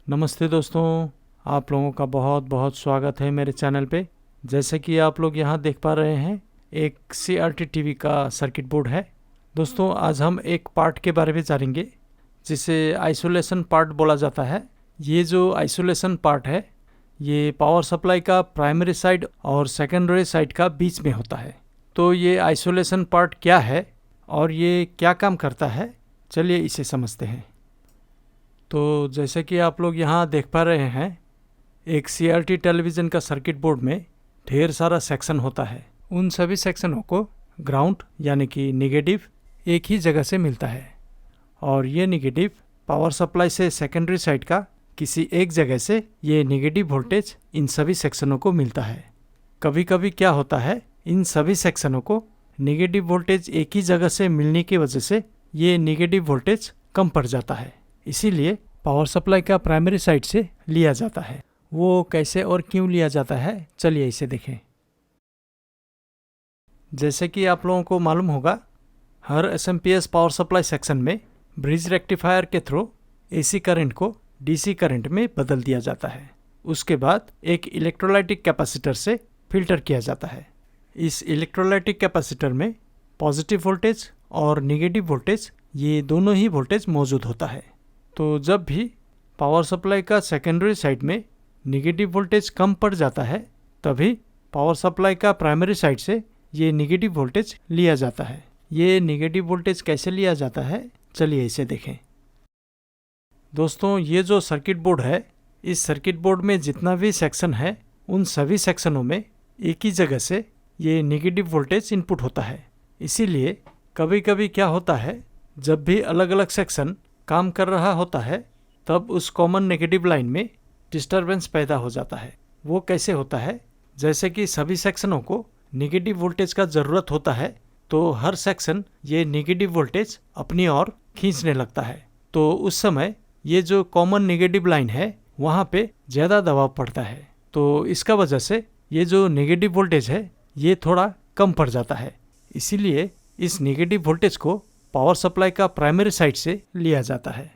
नमस्ते दोस्तों, आप लोगों का बहुत बहुत स्वागत है मेरे चैनल पे। जैसे कि आप लोग यहाँ देख पा रहे हैं, एक CRT टीवी का सर्किट बोर्ड है। दोस्तों, आज हम एक पार्ट के बारे में जानेंगे जिसे आइसोलेशन पार्ट बोला जाता है। ये जो आइसोलेशन पार्ट है, ये पावर सप्लाई का प्राइमरी साइड और सेकेंडरी साइड का बीच में होता है। तो ये आइसोलेशन पार्ट क्या है और ये क्या काम करता है, चलिए इसे समझते हैं। तो जैसे कि आप लोग यहाँ देख पा रहे हैं, एक CRT टेलीविज़न का सर्किट बोर्ड में ढेर सारा सेक्शन होता है। उन सभी सेक्शनों को ग्राउंड यानी कि नेगेटिव एक ही जगह से मिलता है और ये नेगेटिव पावर सप्लाई से सेकेंडरी साइड का किसी एक जगह से ये नेगेटिव वोल्टेज इन सभी सेक्शनों को मिलता है। कभी कभी क्या होता है, इन सभी सेक्शनों को नेगेटिव वोल्टेज एक ही जगह से मिलने की वजह से ये नेगेटिव वोल्टेज कम पड़ जाता है, इसीलिए पावर सप्लाई का प्राइमरी साइड से लिया जाता है। वो कैसे और क्यों लिया जाता है, चलिए इसे देखें। जैसे कि आप लोगों को मालूम होगा, हर SMPS पावर सप्लाई सेक्शन में ब्रिज रेक्टिफायर के थ्रू AC करंट को DC करंट में बदल दिया जाता है। उसके बाद एक इलेक्ट्रोलाइटिक कैपेसिटर से फिल्टर किया जाता है। इस इलेक्ट्रोलाइटिक कैपेसिटर में पॉजिटिव वोल्टेज और नेगेटिव वोल्टेज, ये दोनों ही वोल्टेज मौजूद होता है। तो जब भी पावर सप्लाई का सेकेंडरी साइड में नेगेटिव वोल्टेज कम पड़ जाता है, तभी पावर सप्लाई का प्राइमरी साइड से ये नेगेटिव वोल्टेज लिया जाता है। ये नेगेटिव वोल्टेज कैसे लिया जाता है, चलिए इसे देखें। दोस्तों, ये जो सर्किट बोर्ड है, इस सर्किट बोर्ड में जितना भी सेक्शन है, उन सभी सेक्शनों में एक ही जगह से ये नेगेटिव वोल्टेज इनपुट होता है। इसीलिए कभी कभी क्या होता है, जब भी अलग अलग सेक्शन काम कर रहा होता है, तब उस कॉमन नेगेटिव लाइन में डिस्टरबेंस पैदा हो जाता है। वो कैसे होता है, जैसे कि सभी सेक्शनों को नेगेटिव वोल्टेज का ज़रूरत होता है, तो हर सेक्शन ये नेगेटिव वोल्टेज अपनी ओर खींचने लगता है। तो उस समय ये जो कॉमन नेगेटिव लाइन है, वहाँ पे ज़्यादा दबाव पड़ता है। तो इसका वजह से ये जो नेगेटिव वोल्टेज है, ये थोड़ा कम पड़ जाता है। इसीलिए इस नेगेटिव वोल्टेज को पावर सप्लाई का प्राइमरी साइड से लिया जाता है।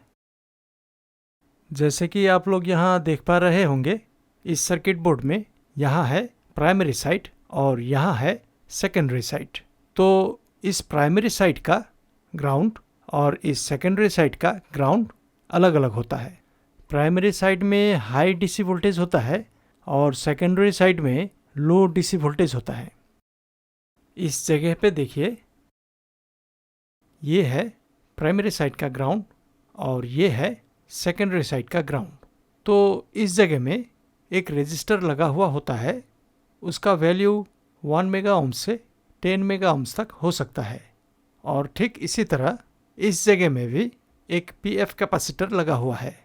जैसे कि आप लोग यहाँ देख पा रहे होंगे, इस सर्किट बोर्ड में यहाँ है प्राइमरी साइड और यहाँ है सेकेंडरी साइड। तो इस प्राइमरी साइड का ग्राउंड और इस सेकेंडरी साइड का ग्राउंड अलग अलग होता है। प्राइमरी साइड में हाई DC वोल्टेज होता है और सेकेंडरी साइड में लो DC वोल्टेज होता है। इस जगह पे देखिए, ये है प्राइमरी साइड का ग्राउंड और ये है सेकेंडरी साइड का ग्राउंड। तो इस जगह में एक रेजिस्टर लगा हुआ होता है। उसका वैल्यू 1 मेगा ओम से 10 मेगा ओम्स तक हो सकता है। और ठीक इसी तरह इस जगह में भी एक PF कैपेसिटर लगा हुआ है।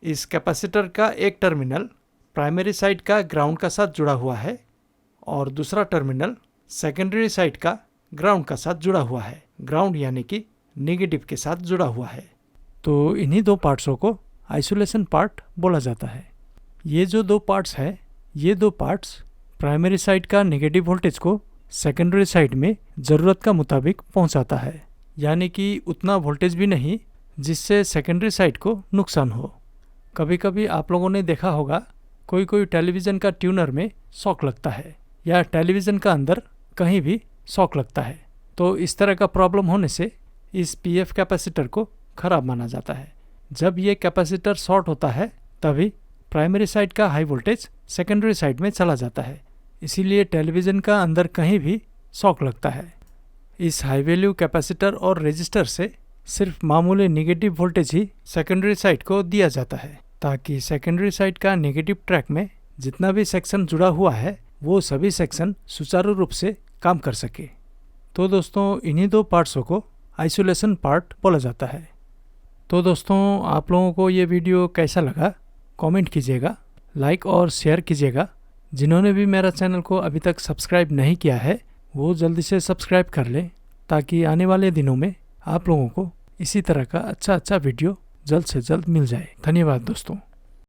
इस कैपेसिटर का एक टर्मिनल प्राइमरी साइड का ग्राउंड का साथ जुड़ा हुआ है और दूसरा टर्मिनल सेकेंडरी साइड का ग्राउंड का साथ जुड़ा हुआ है। ग्राउंड यानी कि नेगेटिव के साथ जुड़ा हुआ है। तो इन्हीं दो पार्ट्सों को आइसोलेशन पार्ट बोला जाता है। ये जो दो पार्ट्स है, ये दो पार्ट्स प्राइमरी साइड का नेगेटिव वोल्टेज को सेकेंडरी साइड में ज़रूरत का मुताबिक पहुंचाता है, यानी कि उतना वोल्टेज भी नहीं जिससे सेकेंडरी साइड को नुकसान हो। कभी कभी आप लोगों ने देखा होगा, कोई कोई टेलीविज़न का ट्यूनर में शॉक लगता है या टेलीविज़न का अंदर कहीं भी शॉक लगता है। तो इस तरह का प्रॉब्लम होने से इस PF कैपेसिटर को ख़राब माना जाता है। जब ये कैपेसिटर शॉर्ट होता है, तभी प्राइमरी साइड का हाई वोल्टेज सेकेंडरी साइड में चला जाता है। इसीलिए टेलीविज़न का अंदर कहीं भी शॉक लगता है। इस हाई वैल्यू कैपेसिटर और रेजिस्टर से सिर्फ मामूली नेगेटिव वोल्टेज ही सेकेंडरी साइड को दिया जाता है, ताकि सेकेंडरी साइड का नेगेटिव ट्रैक में जितना भी सेक्शन जुड़ा हुआ है, वो सभी सेक्शन सुचारू रूप से काम कर सके। तो दोस्तों, इन्हीं दो पार्ट्सों को आइसोलेशन पार्ट बोला जाता है। तो दोस्तों, आप लोगों को ये वीडियो कैसा लगा, कमेंट कीजिएगा, लाइक और शेयर कीजिएगा। जिन्होंने भी मेरा चैनल को अभी तक सब्सक्राइब नहीं किया है, वो जल्दी से सब्सक्राइब कर लें, ताकि आने वाले दिनों में आप लोगों को इसी तरह का अच्छा वीडियो जल्द से जल्द मिल जाए। धन्यवाद दोस्तों।